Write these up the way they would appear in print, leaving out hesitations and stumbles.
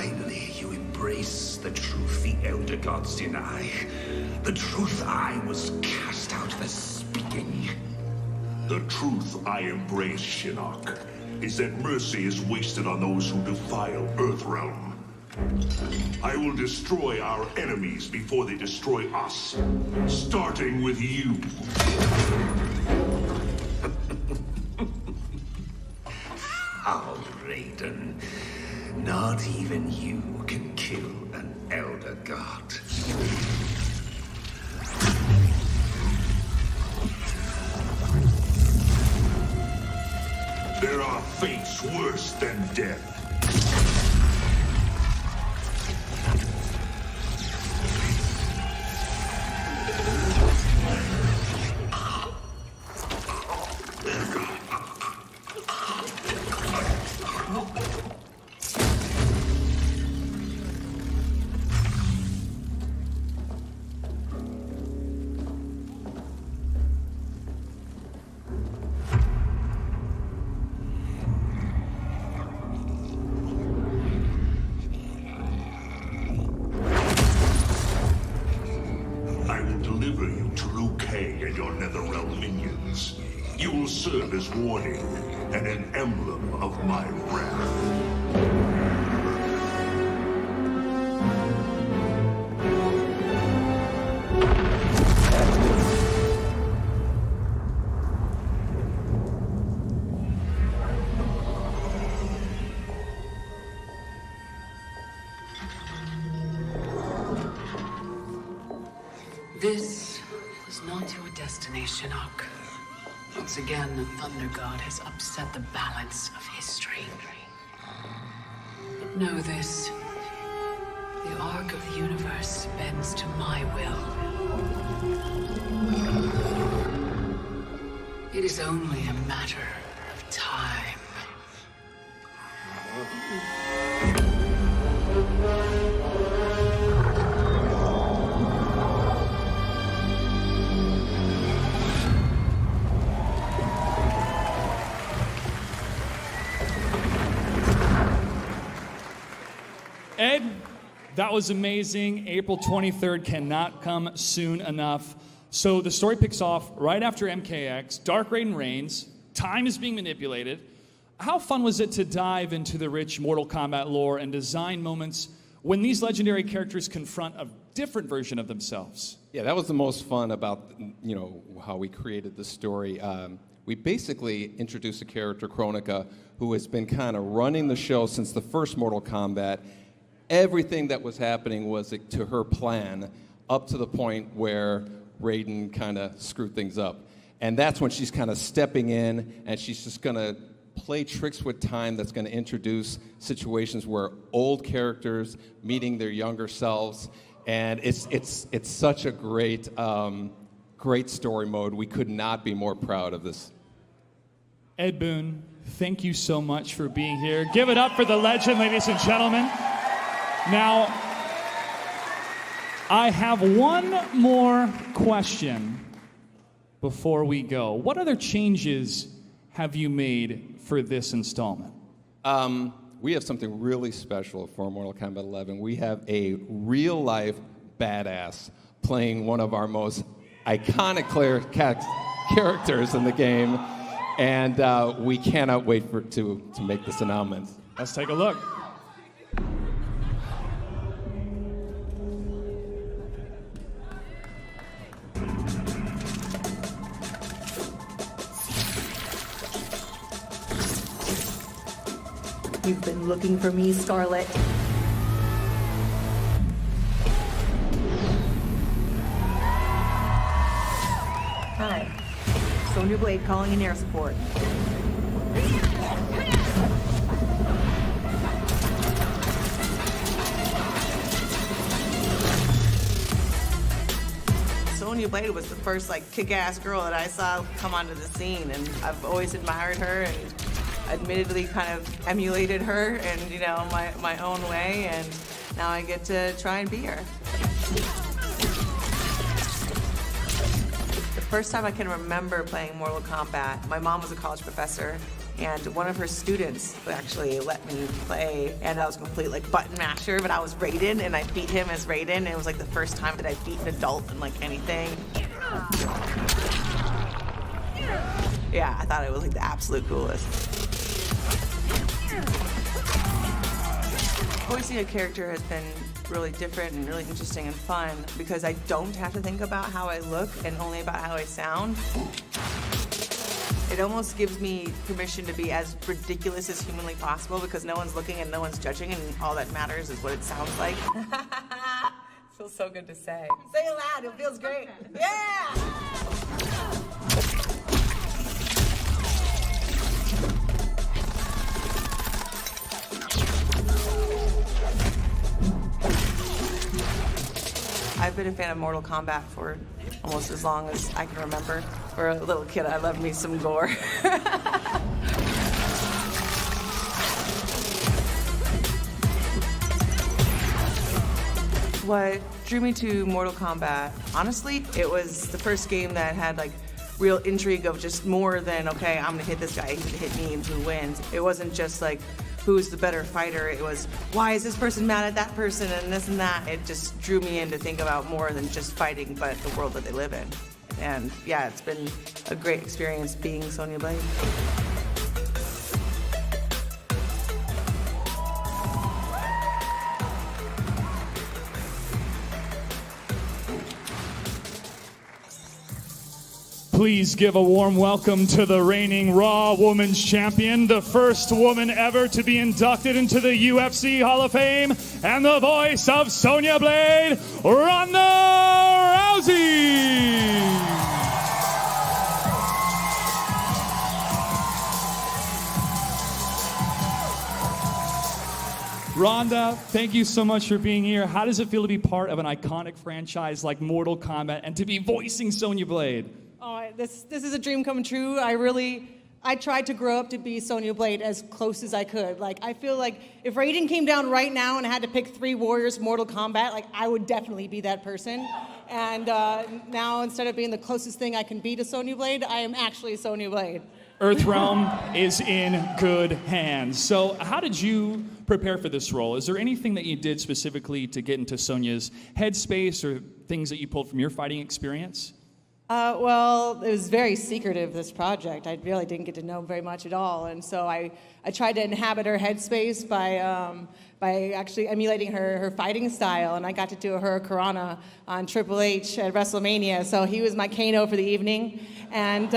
Finally, you embrace the truth the Elder Gods deny. The truth I was cast out for speaking. The truth I embrace, Shinnok, is that mercy is wasted on those who defile Earthrealm. I will destroy our enemies before they destroy us, starting with you. How, Raiden? Not even you can kill an Elder God. There are fates worse than death. You will serve as warning and an emblem of my wrath. This was not your destination, Shinnok. Once again, the Thunder God has upset the balance of history. But know this. The arc of the universe bends to my will. It is only a matter of time. Ed, that was amazing. April 23rd cannot come soon enough. So the story picks off right after MKX. Dark Raiden reigns. Time is being manipulated. How fun was it to dive into the rich Mortal Kombat lore and design moments when these legendary characters confront a different version of themselves? Yeah, that was the most fun about, how we created the story. We basically introduced a character, Kronika, who has been kind of running the show since the first Mortal Kombat. Everything that was happening was to her plan, up to the point where Raiden kind of screwed things up. And that's when she's kind of stepping in, and she's just going to play tricks with time that's going to introduce situations where old characters meeting their younger selves. And it's such a great, great story mode. We could not be more proud of this. Ed Boon, thank you so much for being here. Give it up for the legend, ladies and gentlemen. Now, I have one more question before we go. What other changes have you made for this installment? We have something really special for Mortal Kombat 11. We have a real-life badass playing one of our most iconic characters in the game, and we cannot wait to make this announcement. Let's take a look. You've been looking for me, Scarlet. Hi. Sonya Blade calling in air support. Sonya Blade was the first kick-ass girl that I saw come onto the scene, and I've always admired her and admittedly kind of emulated her in, my own way, and now I get to try and be her. The first time I can remember playing Mortal Kombat, my mom was a college professor, And one of her students actually let me play, and I was a complete like button masher, but I was Raiden, and I beat him as Raiden, and it was like the first time that I beat an adult in like anything. Yeah, I thought it was like the absolute coolest. Voicing a character has been really different and really interesting and fun because I don't have to think about how I look and only about how I sound. It almost gives me permission to be as ridiculous as humanly possible because no one's looking and no one's judging, and all that matters is what it sounds like. Feels so good to say. Say it loud, it feels great. Yeah! I've been a fan of Mortal Kombat for almost as long as I can remember. For a little kid, I love me some gore. What drew me to Mortal Kombat, honestly, it was the first game that had like real intrigue of just more than, okay, I'm gonna hit this guy, he's gonna hit me, and who wins. It wasn't just like, who's the better fighter? It was, why is this person mad at that person and this and that? It just drew me in to think about more than just fighting, but the world that they live in. And yeah, it's been a great experience being Sonya Blade. Please give a warm welcome to the reigning Raw Women's Champion, the first woman ever to be inducted into the UFC Hall of Fame, and the voice of Sonya Blade, Ronda Rousey! Ronda, thank you so much for being here. How does it feel to be part of an iconic franchise like Mortal Kombat and to be voicing Sonya Blade? Oh, this is a dream come true. I tried to grow up to be Sonya Blade as close as I could. Like, I feel like if Raiden came down right now and I had to pick 3 warriors Mortal Kombat, like, I would definitely be that person. And now, instead of being the closest thing I can be to Sonya Blade, I am actually Sonya Blade. Earthrealm is in good hands. So how did you prepare for this role? Is there anything that you did specifically to get into Sonya's headspace or things that you pulled from your fighting experience? Well, it was very secretive, this project. I really didn't get to know very much at all. And so I tried to inhabit her headspace by actually emulating her fighting style. And I got to do a Hurricanrana on Triple H at WrestleMania. So he was my Kano for the evening. And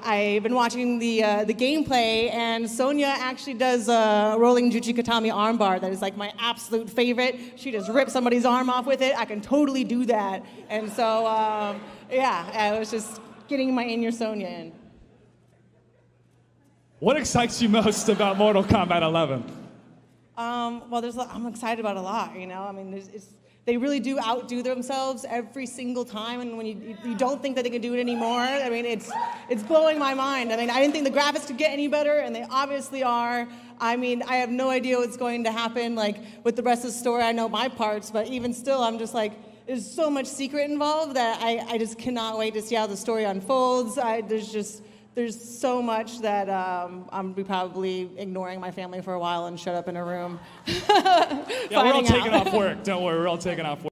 I've been watching the gameplay, and Sonya actually does a rolling Juchikatami armbar that is like my absolute favorite. She just rips somebody's arm off with it. I can totally do that. And so, yeah, I was just getting my In Your Sonya in. What excites you most about Mortal Kombat 11? Well, I'm excited about a lot, you know? I mean, they really do outdo themselves every single time, and when you don't think that they can do it anymore, I mean, it's blowing my mind. I mean, I didn't think the graphics could get any better, and they obviously are. I mean, I have no idea what's going to happen, like, with the rest of the story. I know my parts, but even still, I'm just like, there's so much secret involved that I just cannot wait to see how the story unfolds. There's so much that I'm probably ignoring my family for a while and shut up in a room. Yeah, we're all taking off work. Don't worry, we're all taking off work.